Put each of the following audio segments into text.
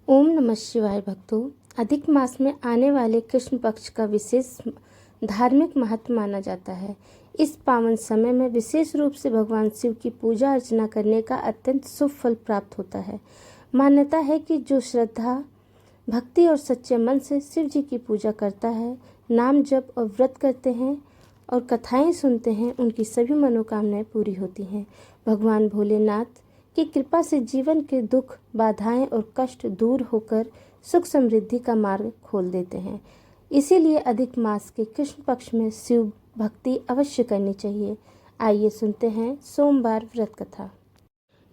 ओम नमः शिवाय भक्तों। अधिक मास में आने वाले कृष्ण पक्ष का विशेष धार्मिक महत्व माना जाता है। इस पावन समय में विशेष रूप से भगवान शिव की पूजा अर्चना करने का अत्यंत शुभ फल प्राप्त होता है। मान्यता है कि जो श्रद्धा, भक्ति और सच्चे मन से शिव जी की पूजा करता है, नाम जप और व्रत करते हैं और कथाएं सुनते हैं, उनकी सभी मनोकामनाएं पूरी होती हैं। भगवान भोलेनाथ की कृपा से जीवन के दुख, बाधाएं और कष्ट दूर होकर सुख समृद्धि का मार्ग खोल देते हैं। इसीलिए अधिक मास के कृष्ण पक्ष में शिव भक्ति अवश्य करनी चाहिए। आइए सुनते हैं सोमवार व्रत कथा।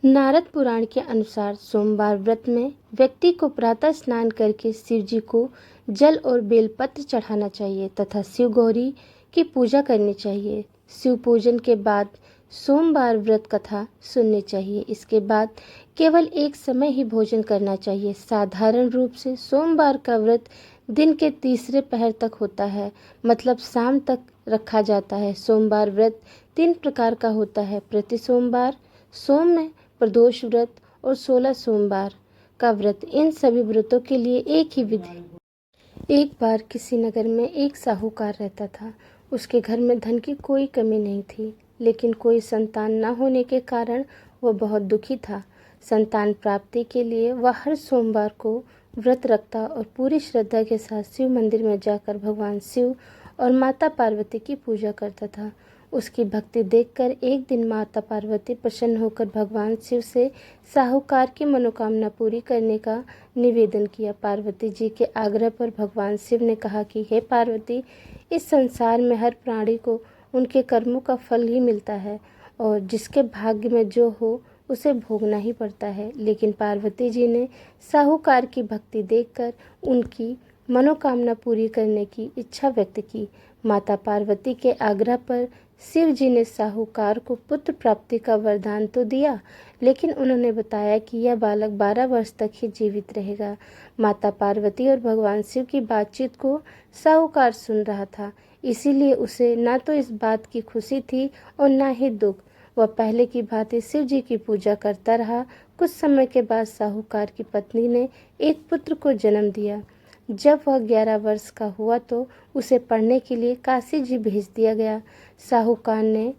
नारद पुराण के अनुसार सोमवार व्रत में व्यक्ति को प्रातः स्नान करके शिव जी को जल और बेलपत्र चढ़ाना चाहिए तथा शिव गौरी की पूजा करनी चाहिए। शिव पूजन के बाद सोमवार व्रत कथा सुननी चाहिए। इसके बाद केवल एक समय ही भोजन करना चाहिए। साधारण रूप से सोमवार का व्रत दिन के तीसरे पहर तक होता है, मतलब शाम तक रखा जाता है। सोमवार व्रत 3 प्रकार का होता है: प्रति सोमवार, सोम में प्रदोष व्रत और 16 सोमवार का व्रत। इन सभी व्रतों के लिए एक ही विधि। एक बार किसी नगर में एक साहूकार रहता था। उसके घर में धन की कोई कमी नहीं थी, लेकिन कोई संतान न होने के कारण वह बहुत दुखी था। संतान प्राप्ति के लिए वह हर सोमवार को व्रत रखता और पूरी श्रद्धा के साथ शिव मंदिर में जाकर भगवान शिव और माता पार्वती की पूजा करता था। उसकी भक्ति देखकर एक दिन माता पार्वती प्रसन्न होकर भगवान शिव से साहूकार की मनोकामना पूरी करने का निवेदन किया। पार्वती जी के आग्रह पर भगवान शिव ने कहा कि हे पार्वती, इस संसार में हर प्राणी को उनके कर्मों का फल ही मिलता है और जिसके भाग्य में जो हो उसे भोगना ही पड़ता है। लेकिन पार्वती जी ने साहूकार की भक्ति देखकर उनकी मनोकामना पूरी करने की इच्छा व्यक्त की। माता पार्वती के आग्रह पर शिव जी ने साहूकार को पुत्र प्राप्ति का वरदान तो दिया, लेकिन उन्होंने बताया कि यह बालक 12 वर्ष तक ही जीवित रहेगा। माता पार्वती और भगवान शिव की बातचीत को साहूकार सुन रहा था, इसीलिए उसे न तो इस बात की खुशी थी और न ही दुख। वह पहले की भांति शिव जी की पूजा करता रहा। कुछ समय के बाद साहूकार की पत्नी ने एक पुत्र को जन्म दिया। जब वह 11 वर्ष का हुआ तो उसे पढ़ने के लिए काशी जी भेज दिया गया। साहूकार ने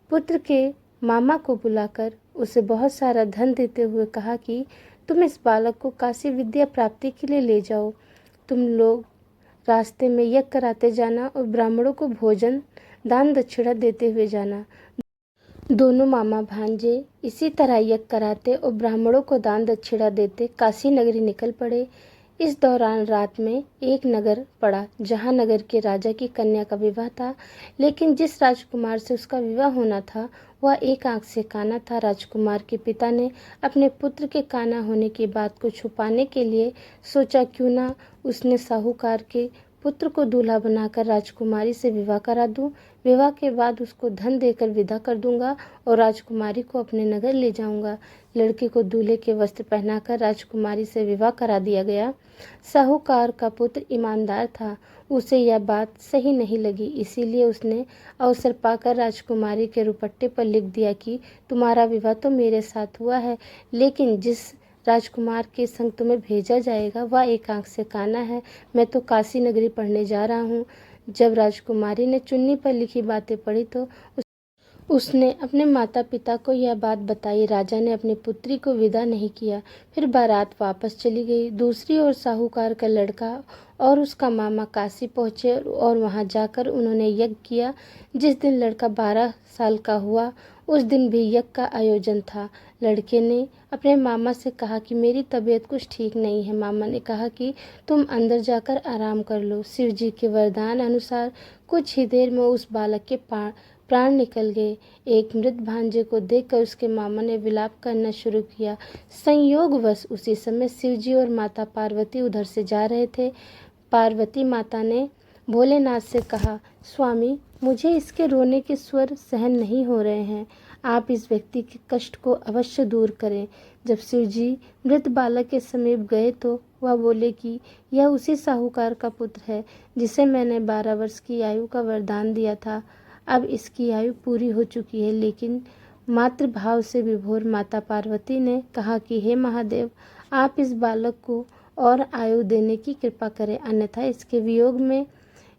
पुत्र के मामा को बुलाकर उसे बहुत सारा धन देते हुए कहा कि तुम इस बालक को काशी विद्या प्राप्ति के लिए ले जाओ। तुम लोग रास्ते में यज्ञ कराते जाना और ब्राह्मणों को भोजन दान दक्षिणा देते हुए जाना। दोनों मामा भांजे इसी तरह यज्ञ कराते और ब्राह्मणों को दान दक्षिणा देते काशी नगरी निकल पड़े। इस दौरान रात में एक नगर पड़ा जहां नगर के राजा की कन्या का विवाह था, लेकिन जिस राजकुमार से उसका विवाह होना था वह एक आंख से काना था। राजकुमार के पिता ने अपने पुत्र के काना होने की बात को छुपाने के लिए सोचा क्यों ना उसने साहूकार के पुत्र को दूल्हा बनाकर राजकुमारी से विवाह करा दूं। विवाह के बाद उसको धन देकर विदा कर दूंगा और राजकुमारी को अपने नगर ले जाऊंगा। लड़के को दूल्हे के वस्त्र पहनाकर राजकुमारी से विवाह करा दिया गया। साहूकार का पुत्र ईमानदार था, उसे यह बात सही नहीं लगी, इसीलिए उसने अवसर पाकर राजकुमारी के रुपट्टे पर लिख दिया कि तुम्हारा विवाह तो मेरे साथ हुआ है, लेकिन जिस राजकुमार के संग तुम्हें भेजा जाएगा वह एक आंख से काना है। मैं तो काशी नगरी पढ़ने जा रहा हूँ। जब राजकुमारी ने चुन्नी पर लिखी बातें पढ़ी तो उसने अपने माता पिता को यह बात बताई। राजा ने अपनी पुत्री को विदा नहीं किया, फिर बारात वापस चली गई। दूसरी ओर साहूकार का लड़का और उसका मामा काशी पहुंचे और वहां जाकर उन्होंने यज्ञ किया। जिस दिन लड़का 12 साल का हुआ उस दिन भी यज्ञ का आयोजन था। लड़के ने अपने मामा से कहा कि मेरी तबीयत कुछ ठीक नहीं है। मामा ने कहा कि तुम अंदर जाकर आराम कर लो। शिव जी के वरदान अनुसार कुछ ही देर में उस बालक के प्राण निकल गए। एक मृत भांजे को देखकर उसके मामा ने विलाप करना शुरू किया। संयोगवश उसी समय शिवजी और माता पार्वती उधर से जा रहे थे। पार्वती माता ने भोलेनाथ से कहा, स्वामी, मुझे इसके रोने के स्वर सहन नहीं हो रहे हैं, आप इस व्यक्ति के कष्ट को अवश्य दूर करें। जब शिवजी मृत बालक के समीप गए तो वह बोले कि यह उसी साहूकार का पुत्र है जिसे मैंने 12 वर्ष की आयु का वरदान दिया था। अब इसकी आयु पूरी हो चुकी है। लेकिन मातृभाव से विभोर माता पार्वती ने कहा कि हे महादेव, आप इस बालक को और आयु देने की कृपा करें, अन्यथा इसके वियोग में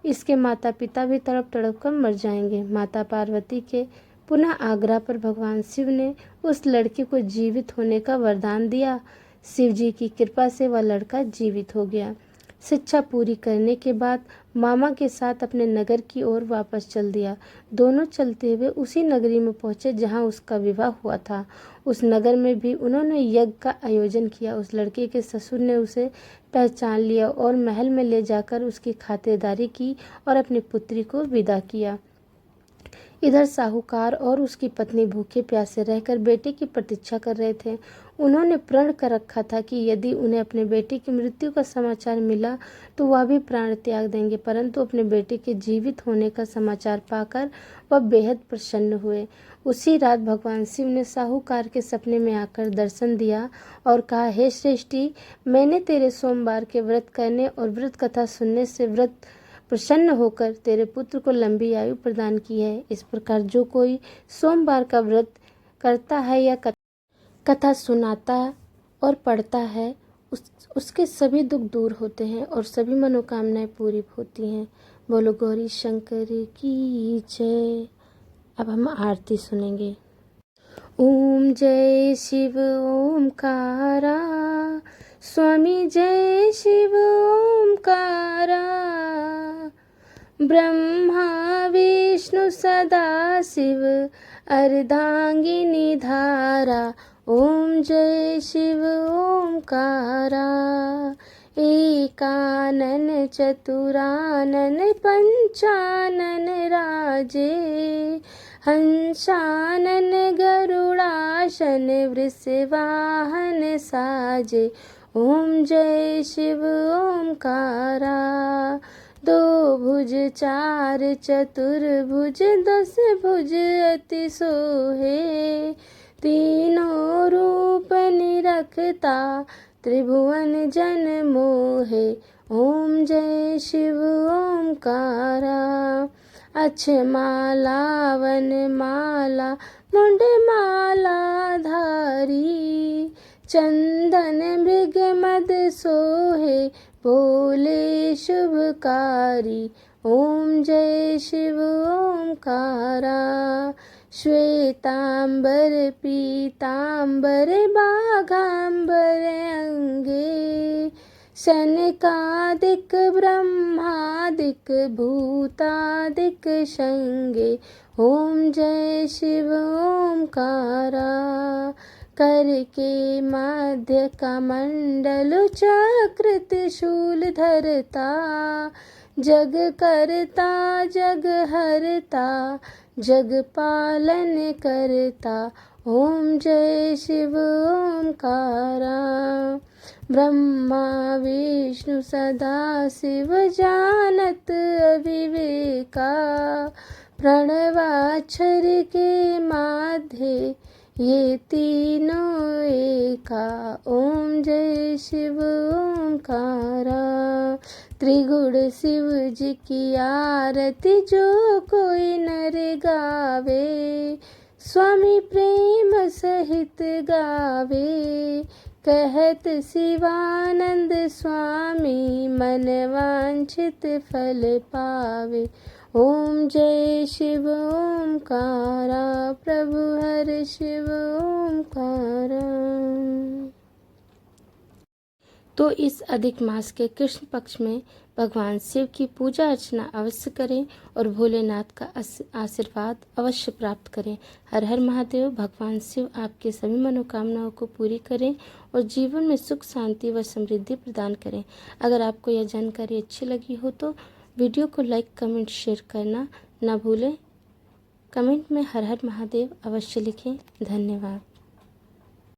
इसके माता पिता भी तड़प तड़प कर मर जाएंगे। माता पार्वती के पुनः आग्रह पर भगवान शिव ने उस लड़के को जीवित होने का वरदान दिया। शिव जी की कृपा से वह लड़का जीवित हो गया। शिक्षा पूरी करने के बाद मामा के साथ अपने नगर की ओर वापस चल दिया। दोनों चलते हुए उसी नगरी में पहुंचे जहां उसका विवाह हुआ था। उस नगर में भी उन्होंने यज्ञ का आयोजन किया। उस लड़के के ससुर ने उसे पहचान लिया और महल में ले जाकर उसकी खातिरदारी की और अपनी पुत्री को विदा किया। इधर साहूकार और उसकी पत्नी भूखे प्यासे रहकर बेटे की प्रतीक्षा कर रहे थे। उन्होंने प्रण कर रखा था कि यदि उन्हें अपने बेटे की मृत्यु का समाचार मिला तो वह भी प्राण त्याग देंगे, परंतु अपने बेटे के जीवित होने का समाचार पाकर वह बेहद प्रसन्न हुए। उसी रात भगवान शिव ने साहूकार के सपने में आकर दर्शन दिया और कहा, हे श्रेष्ठी, मैंने तेरे सोमवार के व्रत करने और व्रत कथा सुनने से व्रत प्रसन्न होकर तेरे पुत्र को लंबी आयु प्रदान की है। इस प्रकार जो कोई सोमवार का व्रत करता है या कथा सुनाता और पढ़ता है उसके सभी दुख दूर होते हैं और सभी मनोकामनाएं पूरी होती हैं। बोलो गौरी शंकर की जय। अब हम आरती सुनेंगे। ओम जय शिव ओमकारा, स्वामी जय शिव ओमकारा, ब्रह्मा विष्णु सदा शिव अर्धांगिनी धारा। ओम जय शिव ओमकारा, एकानन चतुरानन पंचानन राजे, हंसानन गरुड़ासन वृषवाहन साजे। ओम जय शिव ओमकारा, दो भुज चार चतुर्भुज दस भुज अति सोहे, तीनों रूप निरखता त्रिभुवन जन मोहे। ओम जय शिव ओमकारा, अक्षमाला वन माला मुंड माला धारी, चंदन मृग मद सोहे बोले शुभकारी। ओम जय शिव ओमकारा, श्वेतांबर पीतांबर बाघांबर अंगे, शनकादिक ब्रह्मादिक भूतादिक शंगे। ओम जय शिव ओमकारा, कर के मध्य कमंडल चक्र त्रिशूल धरता, जग करता जग हरता जग पालन करता। ओम जय शिव ओमकारा, ब्रह्मा विष्णु सदा शिव जानत अविवेका, प्रणवाक्षर के माध्ये ये तीनों एका। ओम जय शिव ओमकारा, त्रिगुण शिव जी की आरती जो कोई नर गावे, स्वामी प्रेम सहित गावे, कहत शिवानंद स्वामी मन वांछित फल पावे। ओम जय शिव ओमकारा, प्रभु हर शिव ओमकारा। तो इस अधिक मास के कृष्ण पक्ष में भगवान शिव की पूजा अर्चना अवश्य करें और भोलेनाथ का आशीर्वाद अवश्य प्राप्त करें। हर हर महादेव। भगवान शिव आपके सभी मनोकामनाओं को पूरी करें और जीवन में सुख शांति व समृद्धि प्रदान करें। अगर आपको यह जानकारी अच्छी लगी हो तो वीडियो को लाइक कमेंट शेयर करना ना भूलें। कमेंट में हर हर महादेव अवश्य लिखें। धन्यवाद।